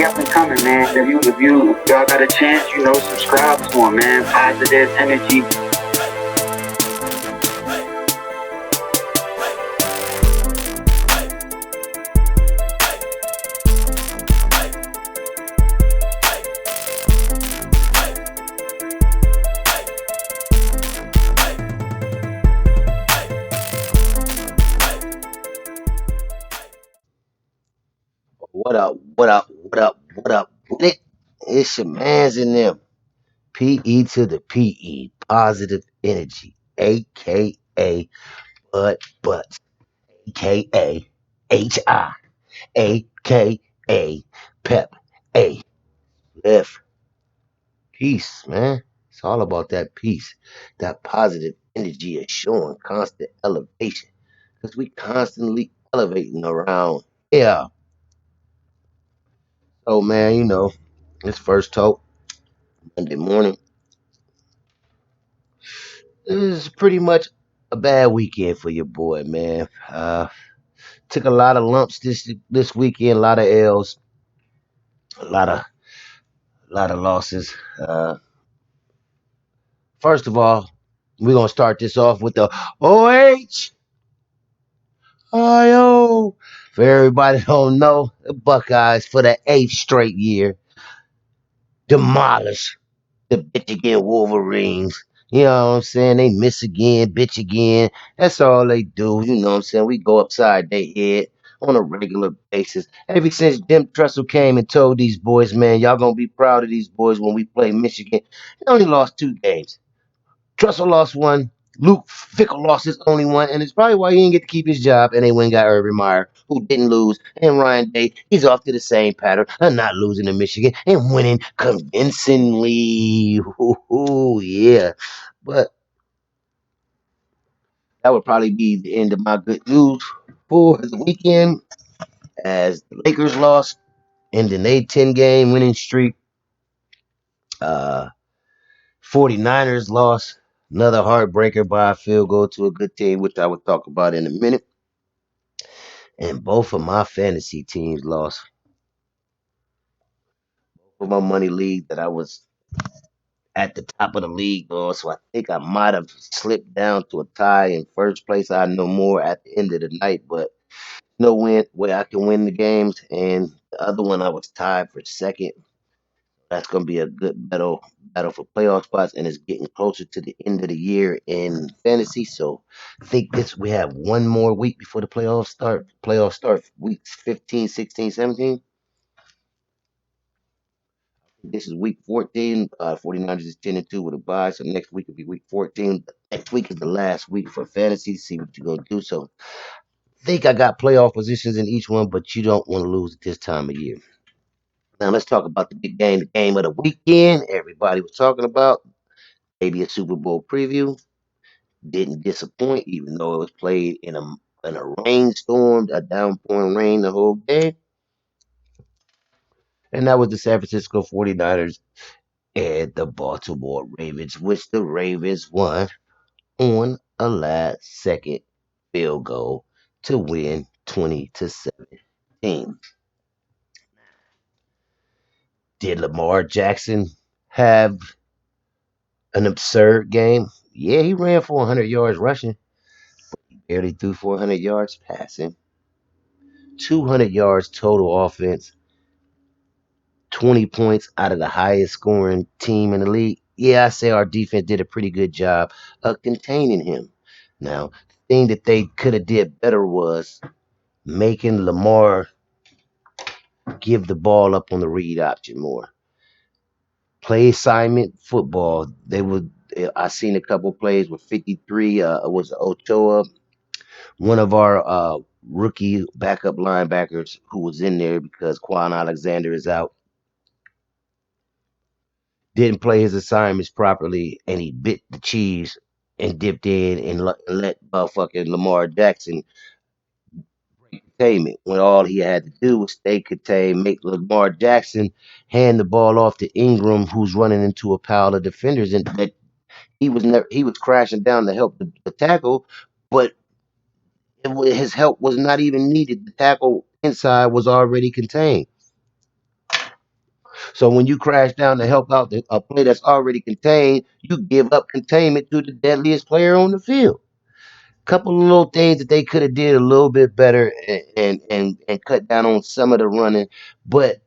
He up and coming, man. If y'all got a chance, subscribe to him, man. Positive energy. What up? What up? What up? What up? With it? It's your man's in them. PE to the PE. Positive energy. AKA Butts. AKA HI. AKA Pep. A. Lift. Peace, man. It's all about that peace. That positive energy is showing constant elevation. Because we constantly elevating around. Yeah. So man, it's first talk Monday morning. It was pretty much a bad weekend for your boy, man. Took a lot of lumps this weekend, a lot of L's, a lot of losses. First of all, we're gonna start this off with the OH IO. For everybody that don't know, the Buckeyes for the eighth straight year demolish the bitch again Wolverines. You know what I'm saying? They miss again, bitch again. That's all they do. You know what I'm saying? We go upside their head on a regular basis. Ever since Jim Tressel came and told these boys, man, y'all gonna be proud of these boys when we play Michigan. They only lost 2 games. Tressel lost one. Luke Fickle lost his only one, and it's probably why he didn't get to keep his job. And they went and got Urban Meyer, who didn't lose, and Ryan Day. He's off to the same pattern of not losing to Michigan and winning convincingly. Ooh, yeah, but that would probably be the end of my good news for the weekend, as the Lakers lost, ending a 10-game winning streak. Uh, 49ers lost. Another heartbreaker by a field goal to a good team, which I will talk about in a minute. And both of my fantasy teams lost. For my money league that I was at the top of the league on, so I think I might have slipped down to a tie in first place. I know more at the end of the night, but no win way I can win the games. And the other one I was tied for second. That's gonna be a good battle for playoff spots, and it's getting closer to the end of the year in fantasy. So I think this we have one more week before the playoffs start. Playoffs start weeks 15, 16, 17. This is week 14. 49ers is 10-2 with a bye. So next week will be week 14. Next week is the last week for fantasy. See what you're going to do. So I think I got playoff positions in each one, but you don't want to lose at this time of year. Now let's talk about the big game, the game of the weekend. Everybody was talking about maybe a Super Bowl preview. Didn't disappoint, even though it was played in a rainstorm, a downpouring rain the whole game. And that was the San Francisco 49ers and the Baltimore Ravens, which the Ravens won on a last second field goal to win 20-17. Did Lamar Jackson have an absurd game? Yeah, he ran for 100 yards rushing, barely threw 400 yards passing, 200 yards total offense, 20 points out of the highest scoring team in the league. Yeah, I say our defense did a pretty good job of containing him. Now, the thing that they could have did better was making Lamar give the ball up on the read option more. Play assignment football. They would. I seen a couple plays with 53. Was Ochoa, one of our rookie backup linebackers who was in there because Quan Alexander is out. Didn't play his assignments properly, and he bit the cheese and dipped in and let motherfucking Lamar Jackson containment when all he had to do was stay contained, make Lamar Jackson hand the ball off to Ingram, who's running into a pile of defenders, and that he was crashing down to help the tackle, but his help was not even needed. The tackle inside was already contained. So when you crash down to help out a play that's already contained, you give up containment to the deadliest player on the field. Couple of little things that they could have did a little bit better and cut down on some of the running, but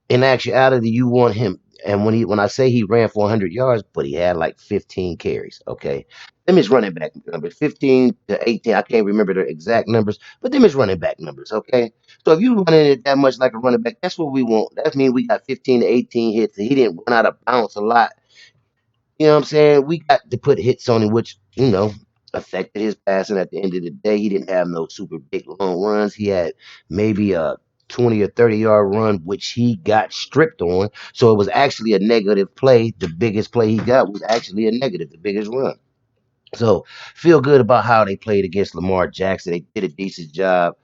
in actuality, you want him. And when I say he ran for 100 yards, but he had like 15 carries. Okay, them is running back numbers, 15 to 18. I can't remember the exact numbers, but them is running back numbers. Okay, so if you running it that much like a running back, that's what we want. That means we got 15 to 18 hits. He didn't run out of bounds a lot. You know what I'm saying? We got to put hits on him, which, affected his passing at the end of the day. He didn't have no super big long runs. He had maybe a 20 or 30-yard run, which he got stripped on. So it was actually a negative play. The biggest play he got was actually a negative, the biggest run. So feel good about how they played against Lamar Jackson. They did a decent job.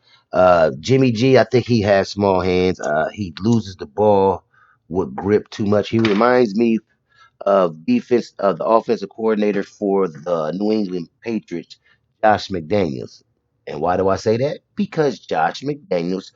Jimmy G, I think he has small hands. He loses the ball with grip too much. He reminds me the offensive coordinator for the New England Patriots, Josh McDaniels. And why do I say that? Because Josh McDaniels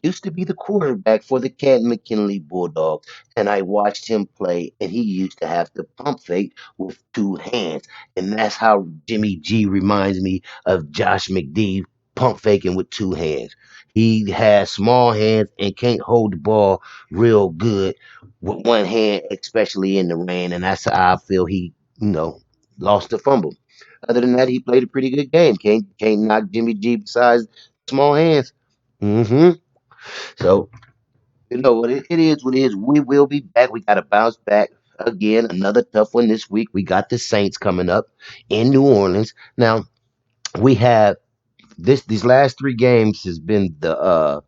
used to be the quarterback for the Canton McKinley Bulldogs, and I watched him play, and he used to have to pump fake with two hands, and that's how Jimmy G reminds me of Josh McD pump faking with two hands. He has small hands and can't hold the ball real good with one hand, especially in the rain, and that's how I feel he, you know, lost the fumble. Other than that, he played a pretty good game. Can't knock Jimmy G besides small hands. hmm So what it is what it is. We will be back. We got to bounce back again. Another tough one this week. We got the Saints coming up in New Orleans. Now we have these last three games has been the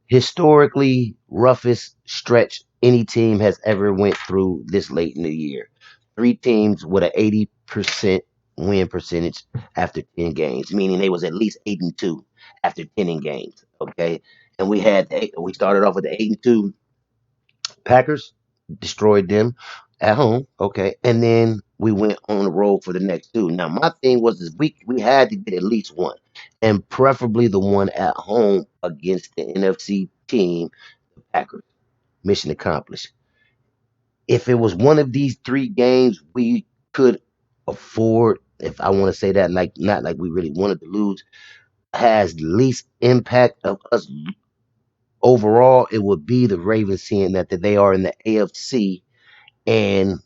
historically roughest stretch any team has ever went through this late in the year. Three teams with an 80% win percentage after 10 games, meaning they was at least 8-2 after 10 games. Okay. And we started off with the 8-2 Packers, destroyed them at home. Okay. And then we went on the road for the next two. Now my thing was this week we had to get at least one, and preferably the one at home against the NFC team, the Packers. Mission accomplished. If it was one of these three games we could afford, if I want to say that, like not like we really wanted to lose, has least impact of us overall, it would be the Ravens, seeing that they are in the AFC, and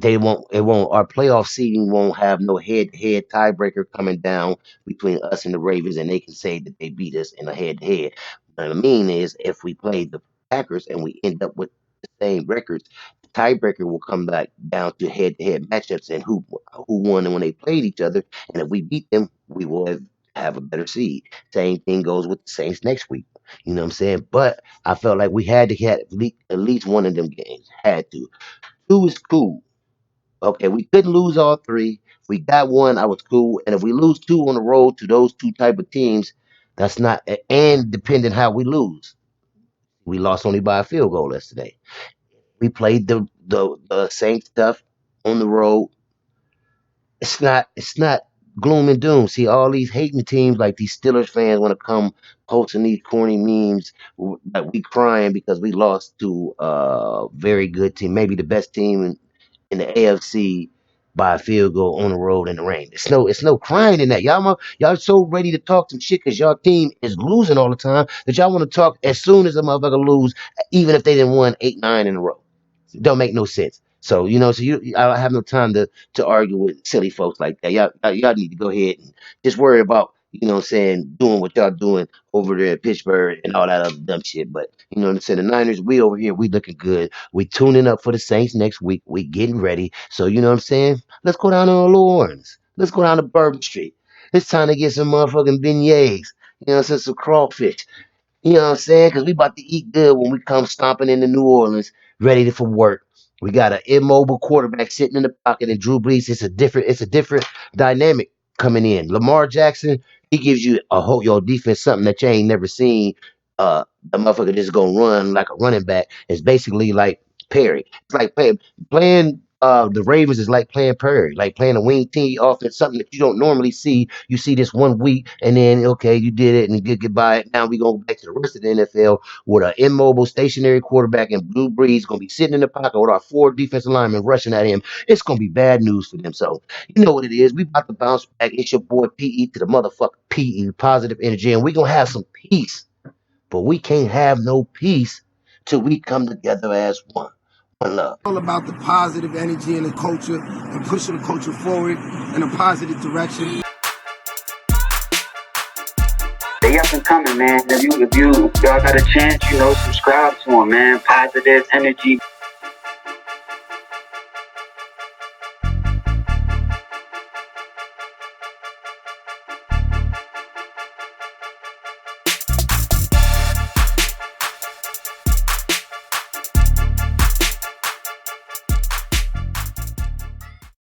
our playoff seeding won't have no head-to-head tiebreaker coming down between us and the Ravens, and they can say that they beat us in a head-to-head. What I mean is, if we play the Packers and we end up with the same records, the tiebreaker will come back down to head-to-head matchups and who won when they played each other. And if we beat them, we will have a better seed. Same thing goes with the Saints next week. You know what I'm saying? But I felt like we had to get at least one of them games. Had to. Two is cool. Okay, we couldn't lose all three. If we got one, I was cool. And if we lose two on the road to those two type of teams, that's not. And depending how we lose, we lost only by a field goal yesterday. We played the same stuff on the road. It's not gloom and doom. See, all these hating teams like these Steelers fans want to come posting these corny memes like we crying because we lost to a very good team, maybe the best team in the AFC by a field goal on the road in the rain. It's no crying in that. Y'all so ready to talk some shit because y'all team is losing all the time that y'all want to talk as soon as a motherfucker lose, even if they didn't won 8-9 in a row. It don't make no sense. So I don't have no time to argue with silly folks like that. Y'all need to go ahead and just worry about what I'm saying, doing what y'all doing over there at Pittsburgh and all that other dumb shit. But you know what I'm saying, the Niners, we over here, we looking good. We tuning up for the Saints next week. We getting ready. So you know what I'm saying? Let's go down to New Orleans. Let's go down to Bourbon Street. It's time to get some motherfucking beignets. You know what I'm saying? Some crawfish. You know what I'm saying? Because we about to eat good when we come stomping into New Orleans, ready for work. We got an immobile quarterback sitting in the pocket, and Drew Brees. It's a different dynamic coming in. Lamar Jackson, he gives you a whole your defense something that you ain't never seen. The motherfucker just gonna run like a running back. It's basically like Perry. It's like playing. The Ravens is like playing Prairie, like playing a wing team offense, something that you don't normally see. You see this 1 week, and then okay, you did it, and you get goodbye. Now we go back to the rest of the NFL with an immobile, stationary quarterback and Blue Breeze going to be sitting in the pocket with our 4 defensive linemen rushing at him. It's going to be bad news for them. So you know what it is. We about to bounce back. It's your boy PE to the motherfucker PE, positive energy, and we gonna have some peace. But we can't have no peace till we come together as one. One love. All about the positive energy and the culture and pushing the culture forward in a positive direction. They up and coming, man. If y'all got a chance, subscribe to them, man. Positive energy.